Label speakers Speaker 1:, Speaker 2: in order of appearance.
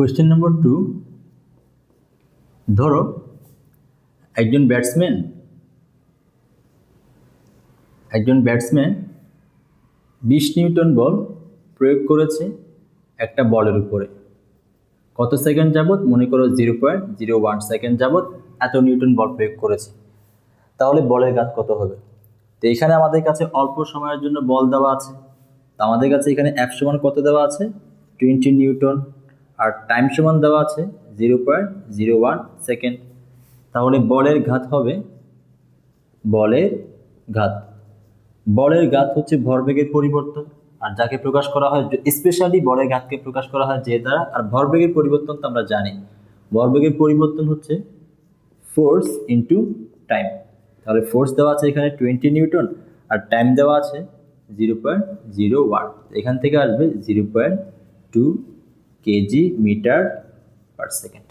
Speaker 1: Question number 2, ধরো একজন batsman 20 Newton বল প্রয়োগ করেছে একটা বলের উপরে। কত সেকেন্ড যাবত? মনে করো 0.01 সেকেন্ড যাবত এত নিউটন বল প্রয়োগ করেছে। তাহলে বলের ঘাত কত হবে? তো এখানে আমাদের কাছে অল্প সময়ের জন্য বল দেওয়া আছে, তো আমাদের কাছে এখানে F সমান কত দেওয়া আছে? 20 নিউটন, আর টাইম সমান দেওয়া আছে 0.01 সেকেন্ড। তাহলে বলের ঘাত হবে, বলের ঘাত হচ্ছে ভরবেগের পরিবর্তন, আর যাকে প্রকাশ করা হয় স্পেশালি বলের ঘাতকে প্রকাশ করা হয় যে দ্বারা। আর ভরবেগের পরিবর্তন তো আমরা জানি, ভরবেগের পরিবর্তন হচ্ছে ফোর্স ইন্টু টাইম। তাহলে ফোর্স দেওয়া আছে এখানে 20 নিউটন, আর টাইম দেওয়া আছে 0.01। এখান থেকে আসবে 0.2 কেজি মিটার পার সেকেন্ড।